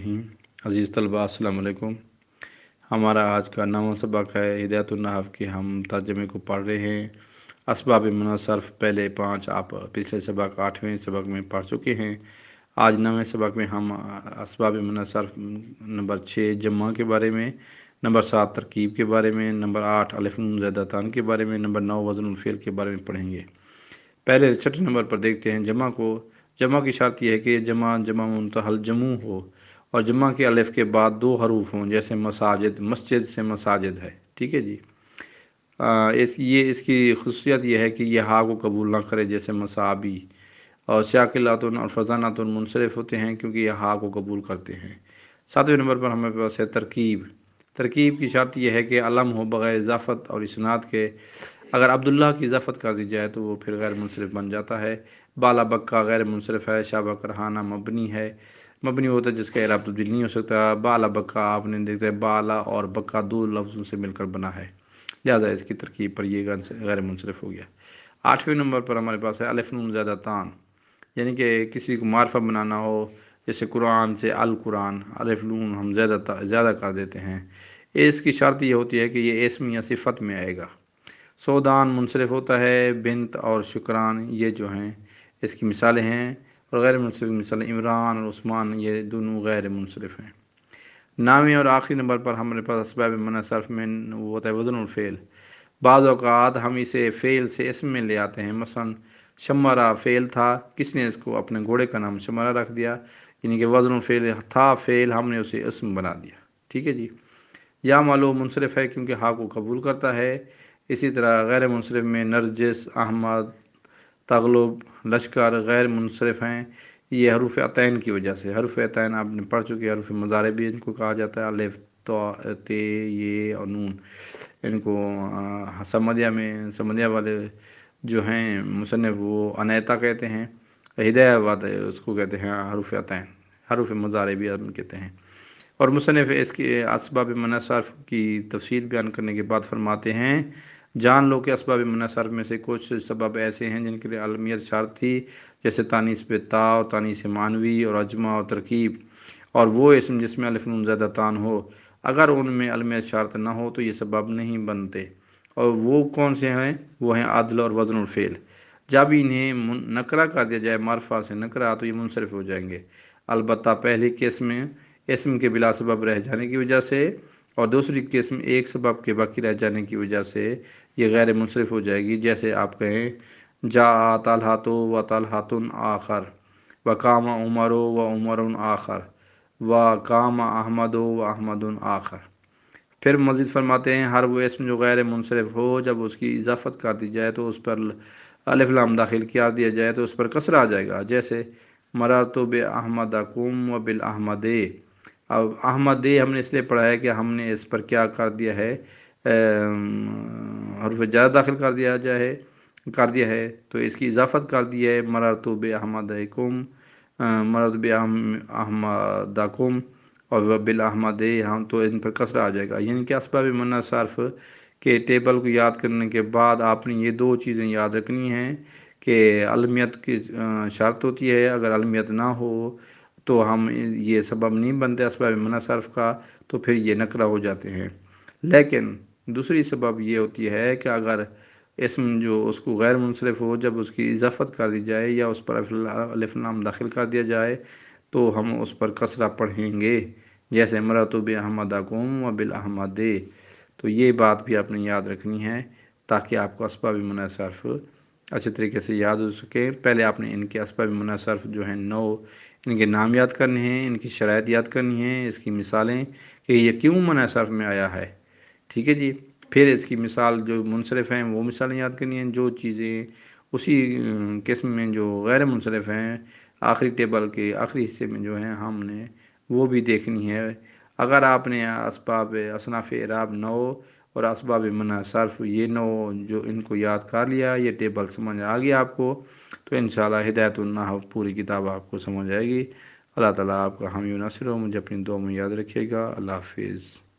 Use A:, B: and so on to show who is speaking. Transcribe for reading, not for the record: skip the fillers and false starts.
A: عزیز طلباء السلام علیکم۔ ہمارا آج کا 9واں سبق ہے ہدایت النحو کی۔ ہم ترجمے کو پڑھ رہے ہیں۔ اسباب منع صرف پہلے 5 آپ پچھلے سبق 8ویں سبق میں پڑھ چکے ہیں۔ آج 9ویں سبق میں ہم اسباب منع صرف نمبر 6 جمع کے بارے میں، نمبر 7 ترکیب کے بارے میں، نمبر 8 الف نون زائدہ تان کے بارے میں، نمبر 9 وزن الفعل کے بارے میں پڑھیں گے۔ پہلے چھٹے نمبر پر دیکھتے ہیں جمع کو۔ جمع کی شرط یہ ہے کہ جمع منتہل جمع ہو اور جمع کے الف کے بعد 2 حروف ہوں، جیسے مساجد، مسجد سے مساجد ہے، ٹھیک ہے جی۔ اس کی خصوصیت یہ ہے کہ یہ ہا کو قبول نہ کرے، جیسے مسابی، اور ساکنات اور فرزانات منصرف ہوتے ہیں کیونکہ یہ ہا کو قبول کرتے ہیں۔ 7ویں نمبر پر ہمارے پاس ہے ترکیب۔ ترکیب کی شرط یہ ہے کہ علم ہو بغیر اضافت اور اسناد کے۔ اگر عبداللہ کی اضافت کر دی جائے تو وہ پھر غیر منصرف بن جاتا ہے۔ بالا بکا غیر منصرف ہے۔ شابہ کرہانہ مبنی ہے، مبنی ہوتا ہے جس کا اعراب تبدیل نہیں ہو سکتا۔ بالا بکا آپ نے دیکھتے ہیں بالا اور بکا 2 لفظوں سے مل کر بنا ہے، لہذا اس کی ترکیب پر یہ غیر منصرف ہو گیا۔ 8ویں نمبر پر ہمارے پاس ہے الف نون زائدہ تان، یعنی کہ کسی کو معرفہ بنانا ہو، جیسے قرآن سے القرآن، الف نون ہم زیادہ کر دیتے ہیں۔ اس کی شرط یہ ہوتی ہے کہ یہ اسم یا صفت میں آئے گا۔ سودان منصرف ہوتا ہے، بنت اور شکران یہ جو ہیں اس کی مثالیں ہیں، اور غیر منصرف مثال عمران اور عثمان یہ دونوں غیر منصرف ہیں۔ 9ویں اور آخری نمبر پر ہمارے پاس اسباب منع صرف میں وہ ہوتا ہے وزن الفعل۔ بعض اوقات ہم اسے فعل سے اسم میں لے آتے ہیں، مثلا شمرا فعل تھا، کس نے اس کو اپنے گھوڑے کا نام شمرا رکھ دیا، یعنی کہ وزن الفعل تھا فعل، ہم نے اسے اسم بنا دیا، ٹھیک ہے جی۔ یا معلوم منصرف ہے کیونکہ ہا کو قبول کرتا ہے۔ اسی طرح غیر منصرف میں نرجس، احمد، تغلب، لشکر غیر منصرف ہیں، یہ حروف عطین کی وجہ سے۔ حروف عطین آپ نے پڑھ چکے، حروف مضارع بھی ان کو کہا جاتا ہے، الف، تا، تے، یہ اور نون۔ ان کو سمدیہ والے جو ہیں مصنف وہ انیتا کہتے ہیں، ہدایہ والے اس کو کہتے ہیں حروف عطین، حروف مضارع بھی ہم کہتے ہیں۔ اور مصنف اس کے اسباب منع صرف کی تفصیل بیان کرنے کے بعد فرماتے ہیں جان لو کہ اسباب منع صرف میں سے کچھ سبب ایسے ہیں جن کے لیے علمیت شرط تھی، جیسے تانیث پہ تا اور تانیث معنوی اور اجماع اور ترکیب، اور وہ اسم جس میں الف نون زائدہ تان ہو، اگر ان میں علمیت شرط نہ ہو تو یہ سبب نہیں بنتے۔ اور وہ کون سے ہیں؟ وہ ہیں عدل اور وزن الفعل۔ جب انہیں نکرہ کر دیا جائے، معرفہ سے نکرہ، تو یہ منصرف ہو جائیں گے، البتہ پہلی قسم میں اسم کے بلا سبب رہ جانے کی وجہ سے، اور دوسری قسم ایک سبب کے باقی رہ جانے کی وجہ سے یہ غیر منصرف ہو جائے گی۔ جیسے آپ کہیں جاء طلحۃ و طلحۃ آخر، وقام عمر و عمر آخر، وقام احمد و احمد آخر۔ پھر مزید فرماتے ہیں ہر وہ اسم جو غیر منصرف ہو، جب اس کی اضافت کر دی جائے تو اس پر الف لام داخل کر دیا جائے تو اس پر کسر آ جائے گا، جیسے مررت باحمدکم و بالاحمد۔ اب احمد ہم نے اس لیے پڑھا ہے کہ ہم نے اس پر کیا کر دیا ہے، حرف جر داخل کر دیا ہے تو اس کی اضافت کر دی ہے، مررت باحمدکم، مررت باحمدکم اور بالاحمد، ہم تو ان پر کسر آ جائے گا۔ یعنی کہ اسباب منع صرف کے ٹیبل کو یاد کرنے کے بعد آپ نے یہ 2 چیزیں یاد رکھنی ہیں کہ علمیت کی شرط ہوتی ہے، اگر علمیت نہ ہو تو ہم یہ سبب نہیں بنتے اسباب منع صرف کا، تو پھر یہ نکرہ ہو جاتے ہیں۔ لیکن دوسری سبب یہ ہوتی ہے کہ اگر اسم جو اس کو غیر منصرف ہو، جب اس کی اضافت کر دی جائے یا اس پر الف لام داخل کر دیا جائے تو ہم اس پر کسرہ پڑھیں گے، جیسے مررت باحمدکم و بالاحمد۔ تو یہ بات بھی آپ نے یاد رکھنی ہے تاکہ آپ کو اسباب منع صرف اچھے طریقے سے یاد ہو سکے۔ پہلے آپ نے ان کے اسباب منع صرف جو ہیں 9، ان کے نام یاد کرنے ہیں، ان کی شرائط یاد کرنی ہیں، اس کی مثالیں کہ یہ کیوں منع صرف میں آیا ہے، ٹھیک ہے جی۔ پھر اس کی مثال جو منصرف ہیں وہ مثالیں یاد کرنی ہیں، جو چیزیں اسی قسم میں جو غیر منصرف ہیں آخری ٹیبل کے آخری حصے میں جو ہیں ہم نے وہ بھی دیکھنی ہے۔ اگر آپ نے اسباب اصناف اعراب 9 اور اسباب منع صرف یہ 9 جو ان کو یاد کر لیا، یہ ٹیبل سمجھ آ گیا آپ کو، تو انشاءاللہ ہدایت النحو پوری کتاب آپ کو سمجھ آئے گی۔ اللہ تعالیٰ آپ کا حامی و ناصر ہو۔ مجھے اپنی دعا میں یاد رکھیے گا۔ اللہ حافظ۔